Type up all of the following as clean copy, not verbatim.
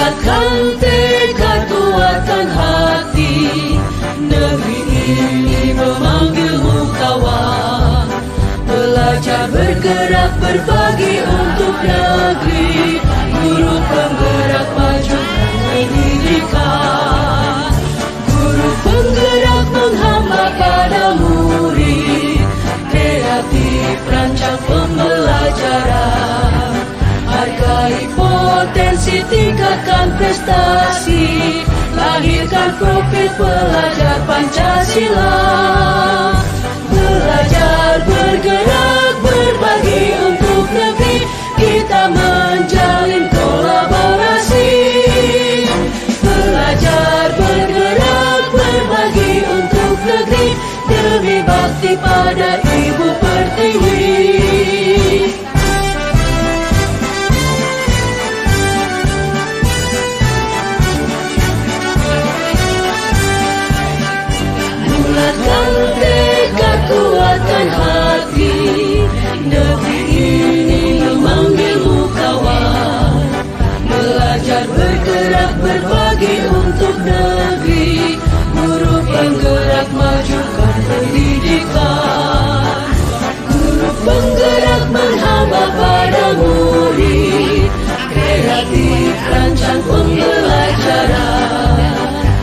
Bulatkan tekad kuatkan hati, negeri ini memanggilmu kawan. Belajar bergerak berbagi untuk negeri, guru penggerak majukan pendidikan. Guru penggerak menghamba pada murid, kreatif rancang pembelajaran. Hargai potensi, tingkatkan prestasi, lahirkan profil pelajar Pancasila. Belajar bergerak berbagi untuk negeri, kita menjalin kolaborasi. Belajar bergerak berbagi untuk negeri, demi bakti pada Ibu Pertiwi. Bulatkan tekad kuatkan hati, negeri ini memanggilmu kawan. Belajar bergerak berbagi untuk negeri, guru penggerak majukan pendidikan. Guru penggerak menghamba pada murid, kreatif rancang pembelajaran.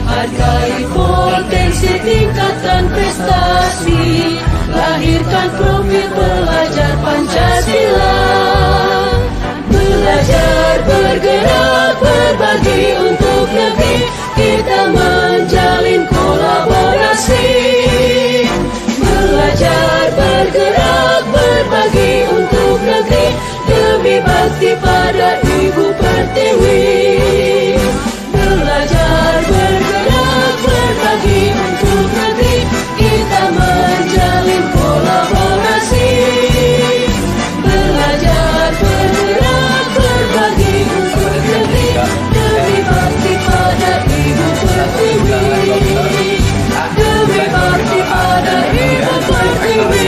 Hargai potensi, tingkatkan prestasi, lahirkan profil pelajar Pancasila. Belajar bergerak berbagi untuk negeri, kita menjalin kolaborasi. Belajar bergerak berbagi untuk negeri, demi bakti pada Ibu Pertiwi. Belajar bergerak berbagi untuk negeri, kita menjalin kolaborasi. Belajar bergerak berbagi untuk negeri, demi bakti pada Ibu Pertiwi. Demi bakti pada Ibu Pertiwi.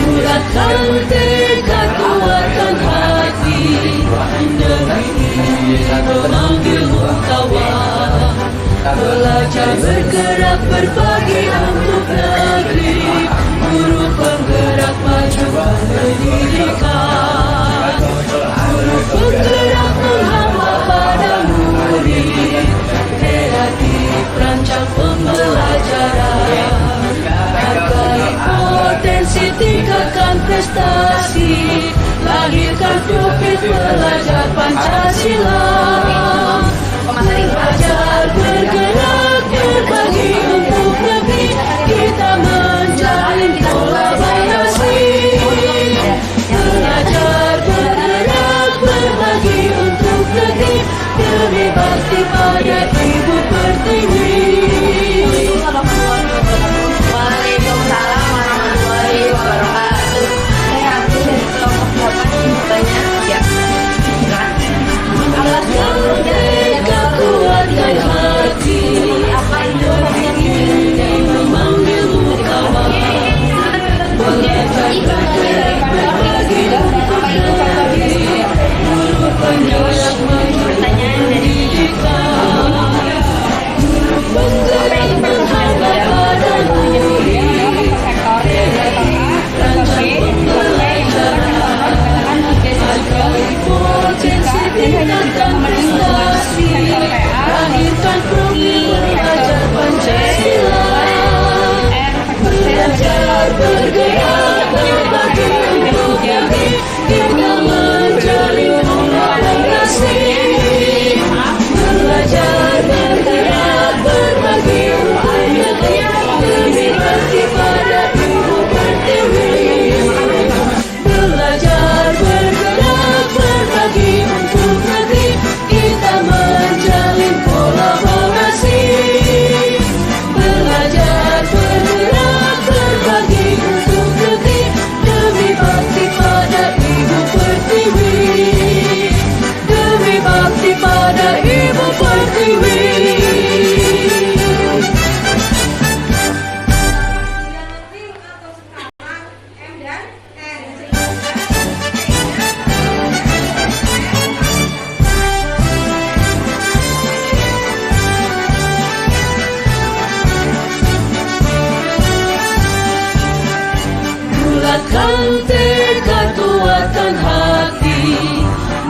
Bulatkan tekad kuatkan hati, negeri ini memanggilmu kawan. Belajar bergerak berbagi untuk negeri, guru penggerak majukan pendidikan. Guru penggerak menghamba pada murid, kreatif rancang pembelajaran. Hargai potensi, tingkatkan prestasi, lahirkan profil pelajar Pancasila. Belajar bergerak berbagi untuk negeri, kita menjalin kolaborasi. Belajar bergerak berbagi untuk negeri, demi bakti pada Ibu Pertiwi. Waalaikumsalam warahmatullahi wabarakatuh. Saya Abdi dari kelompok 8 banyak ya. Bulatkan tekad kuatkan Bulatkan tekad, kuatkan hati,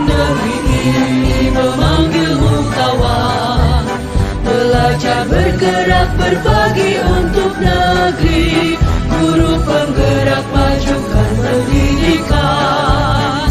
negeri ini memanggilmu kawan. Belajar bergerak berbagi untuk negeri, guru penggerak majukan pendidikan.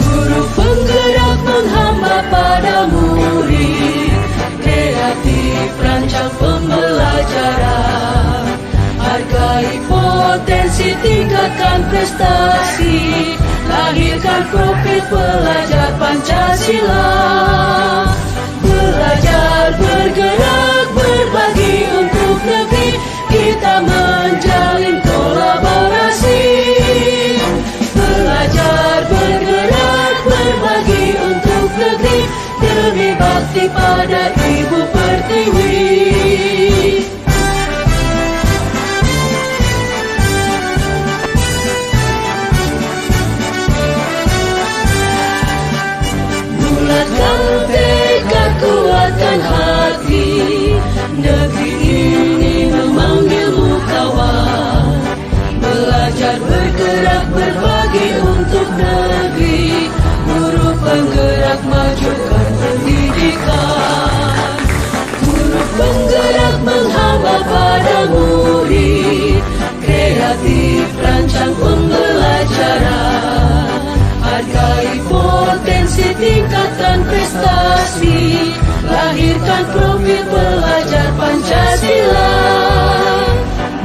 Guru penggerak menghamba pada murid, kreatif rancang pembelajaran. Hargai potensi, tingkatkan prestasi, lahirkan profil pelajar Pancasila. Belajar bergerak berbagi untuk negeri, kita menjalin kolaborasi. Belajar bergerak berbagi untuk negeri, demi bakti pada Ibu Pertiwi. Bulatkan tekad, kuatkan hati, negeri ini memanggilmu kawan. Belajar bergerak berbagi untuk negeri, guru penggerak majukan pendidikan. Guru penggerak menghamba pada murid, kreatif rancang pembelajaran. Hargai potensi, tingkatkan prestasi, lahirkan profil pelajar Pancasila.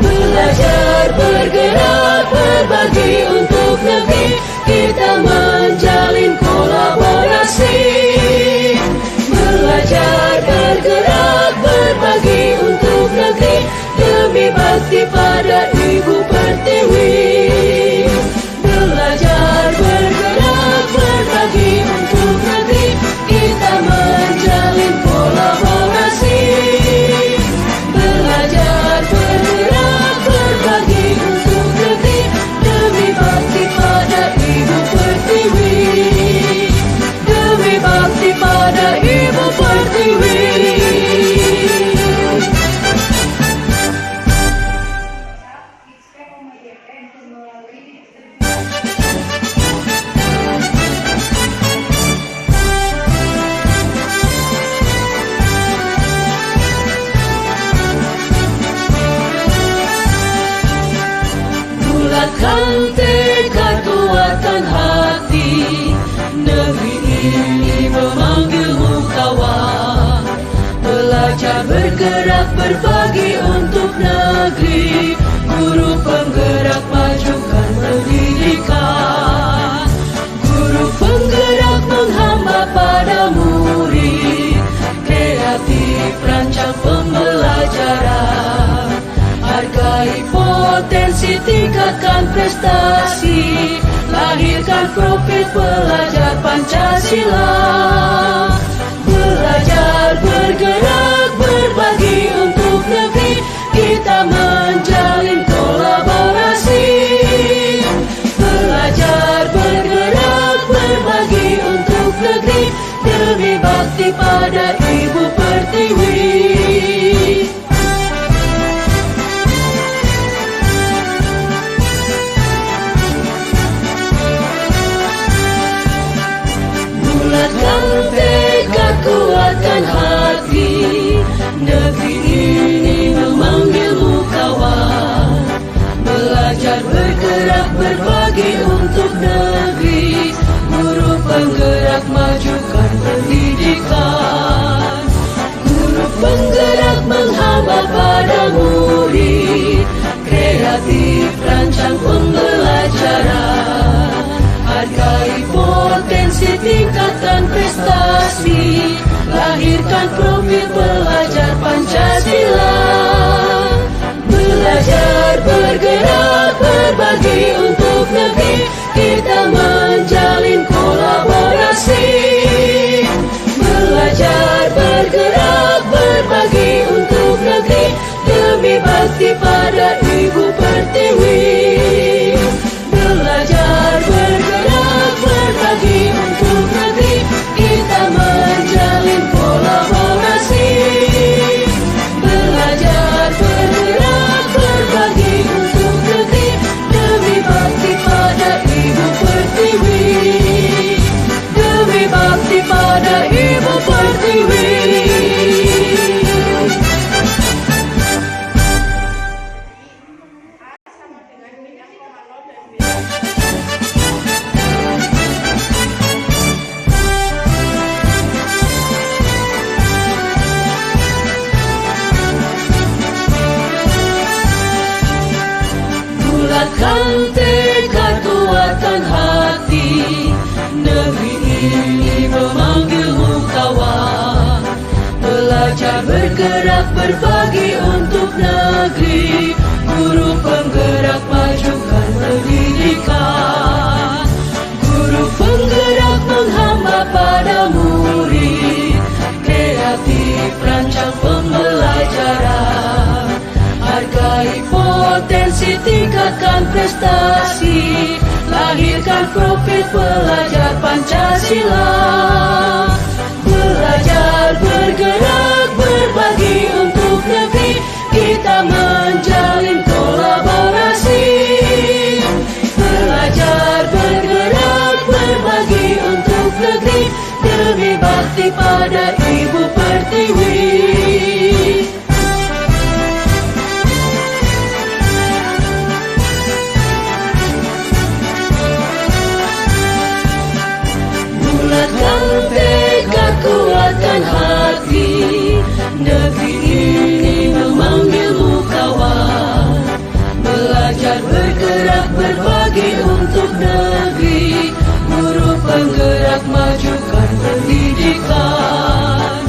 Belajar bergerak berbagi untuk negeri, kita menjalin kolaborasi. Belajar bergerak berbagi untuk negeri, demi bakti pada Ibu Pertiwi. Belajar bergerak berbagi untuk negeri, kita menjalin kolaborasi. Belajar bergerak berbagi untuk negeri, demi bakti pada Ibu Pertiwi. Demi bakti pada Ibu Pertiwi. Bulatkan tekad, kuatkan hati, negeri ini memanggilmu kawan. Belajar bergerak berbagi untuk negeri, guru penggerak majukan pendidikan. Guru penggerak menghamba pada murid, kreatif rancang pembelajaran. Hargai potensi, tingkatkan prestasi, lahirkan profil pelajar Pancasila. Belajar bergerak berbagi untuk negeri, kita menjalin kolaborasi. Belajar bergerak berbagi untuk negeri, demi bakti pada Ibu Pertiwi. Bulatkan tekad, kuatkan hati, negeri ini memanggilmu kawan. Belajar bergerak berbagi untuk negeri, guru penggerak majukan pendidikan. Guru penggerak menghamba pada murid, kreatif rancang pembelajaran. Hargai potensi, tingkatkan prestasi, lahirkan profil pelajar Pancasila. Belajar bergerak berbagi untuk negeri, kita menjalin kolaborasi. Belajar bergerak berbagi untuk negeri, demi bakti pada Ibu Pertiwi. Belajar bergerak berbagi untuk negeri, kita menjalin kolaborasi. berpotensi tingkatkan prestasi, lahirkan profil pelajar Pancasila. Belajar, bergerak, berbagi untuk negeri, kita menjalin kolaborasi. Belajar, bergerak, berbagi untuk negeri, demi bakti pada Ibu Pertiwi. Bulatkan tekad, kuatkan hati, negeri ini memanggilmu kawan. Belajar, bergerak, berbagi untuk negeri, guru penggerak majukan pendidikan.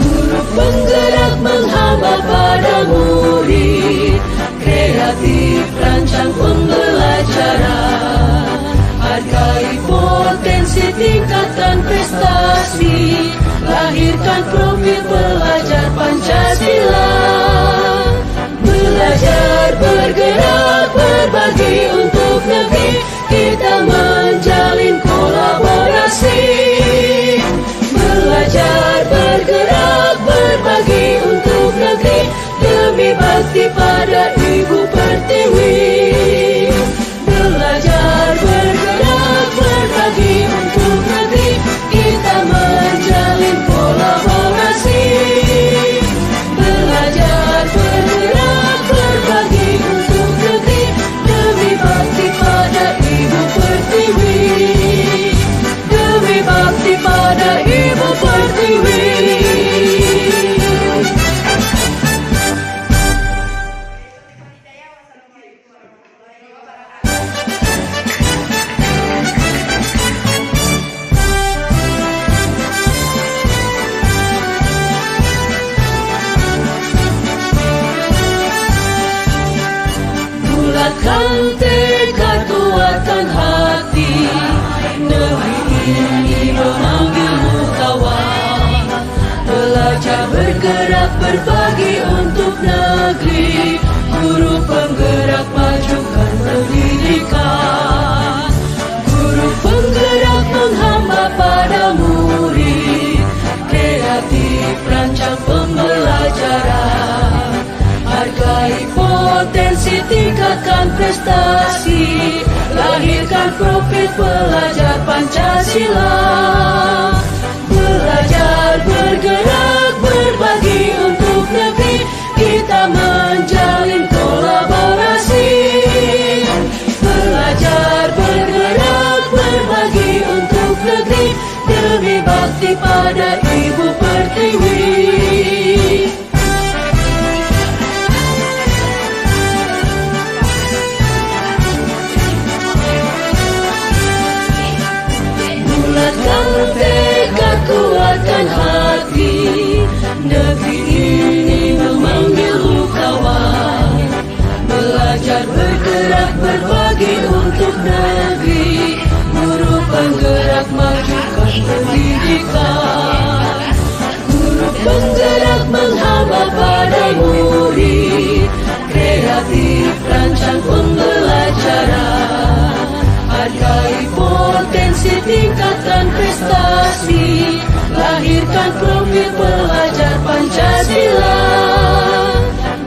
Guru penggerak menghamba pada murid, kreatif rancang pembelajaran. Hargai potensi, tingkatkan prestasi, lahirkan profil pelajar Pancasila. Belajar, bergerak, berbagi untuk negeri, kita menjalin kolaborasi. Belajar, bergerak, berbagi untuk negeri, demi bakti pada Ibu Pertiwi. Belajar, bergerak, berbagi untuk negeri, kita menjalin kolaborasi. Belajar, bergerak, berbagi untuk negeri, demi bakti pada Ibu Pertiwi. Demi bakti pada Ibu Pertiwi. Bulatkan tekad, kuatkan hati, negeri ini memanggilmu kawan. Belajar, bergerak, berbagi untuk negeri, guru penggerak majukan pendidikan. Guru penggerak menghamba pada murid, kreatif rancang pembelajaran. Hargai potensi, tingkatkan prestasi, lahirkan profil pelajar Pancasila. Belajar, bergerak, berbagi untuk negeri, kita menjalin kolaborasi. Belajar, bergerak, berbagi untuk negeri, demi bakti pada Ibu Pertiwi. Bulatkan tekad, kuatkan hati, negeri ini memanggilmu kawan. Belajar, bergerak, berbagi untuk negeri, guru penggerak majukan pendidikan. Guru penggerak menghamba pada murid, kreatif rancang pembelajaran. Hargai potensi, tingkatkan prestasi, lahirkan profil pelajar Pancasila.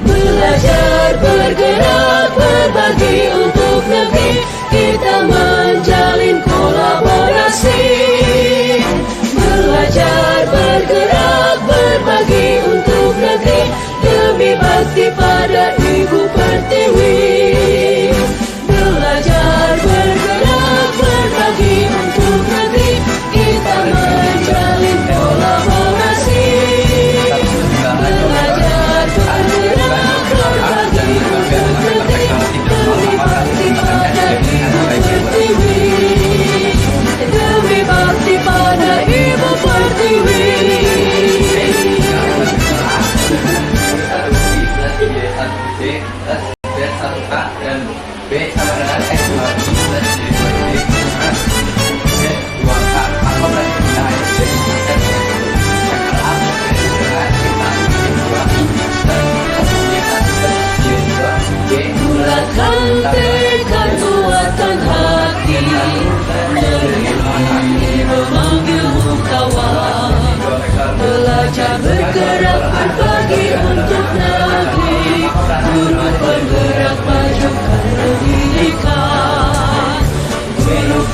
Belajar, bergerak, berbagi untuk negeri, kita menjalin kolaborasi. Belajar, bergerak, berbagi untuk negeri, demi bakti pada Ibu Pertiwi. Belajar, bergerak, berbagi untuk negeri, kita menjalin kolaborasi.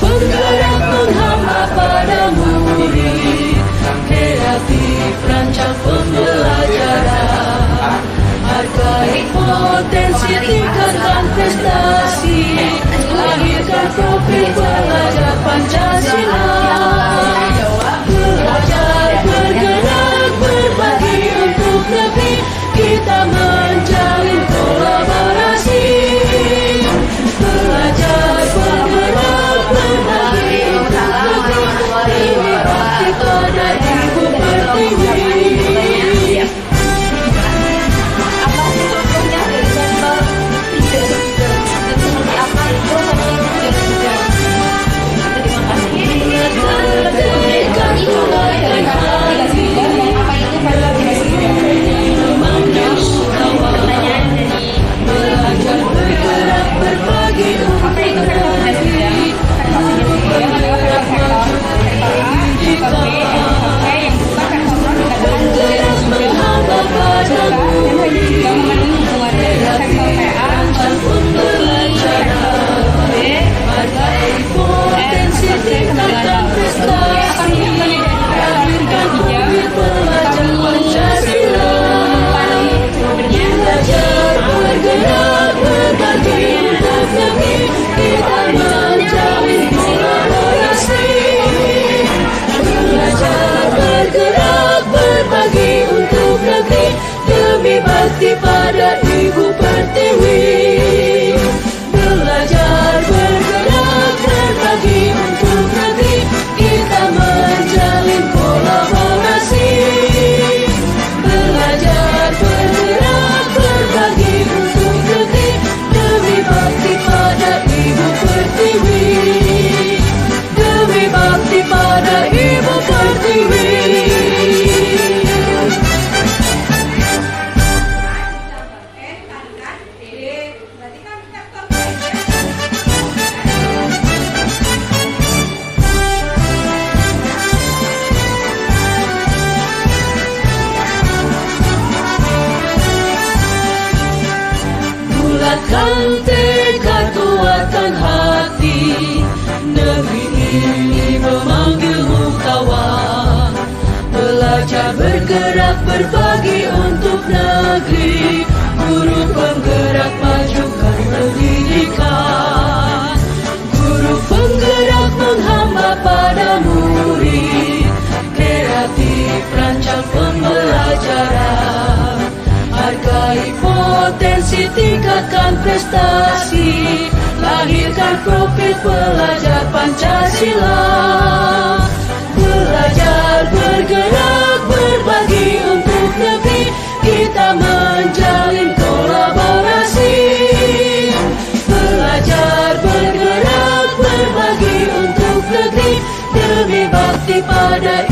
penggerak menghamba pada murid, kreatif rancang pembelajaran, hargai potensi tingkatkan prestasi, lahirkan profil pelajar Pancasila. Belajar bergerak berbagi untuk negeri, kita menjalin kolaborasi. Belajar bergerak berbagi untuk negeri, lebih bakti pada Ibu Pertiwi. Apa sih contohnya dari sampel 3 dan seperti apa itu menurut juga. Terima kasih. Belajar bergerak berbagi untuk negeri, bergerak menghamba pada murid, rancang pembelajaran, hargai potensi tingkatkan prestasi, lahirkan profil pelajar Pancasila. Belajar bergerak berbagi untuk negeri, kita menjalin kolaborasi. Belajar bergerak berbagi untuk negeri, demi bakti pada Ibu Pertiwi. Belajar bergerak berbagi untuk negeri, kita menjalin kolaborasi. Belajar bergerak berbagi untuk negeri, demi bakti pada Ibu Pertiwi. Demi bakti pada Ibu Pertiwi. Bulatkan tekad, kuatkan hati, negeri ini memanggilmu kawan. Belajar bergerak berbagi untuk negeri, guru penggerak majukan pendidikan. Guru penggerak menghamba pada murid, kreatif rancang pembelajaran, hargai potensi tingkatkan prestasi, lahirkan profil pelajar Pancasila. Belajar bergerak berbagi untuk negeri, kita menjalin kolaborasi. Belajar bergerak berbagi untuk negeri, demi bakti pada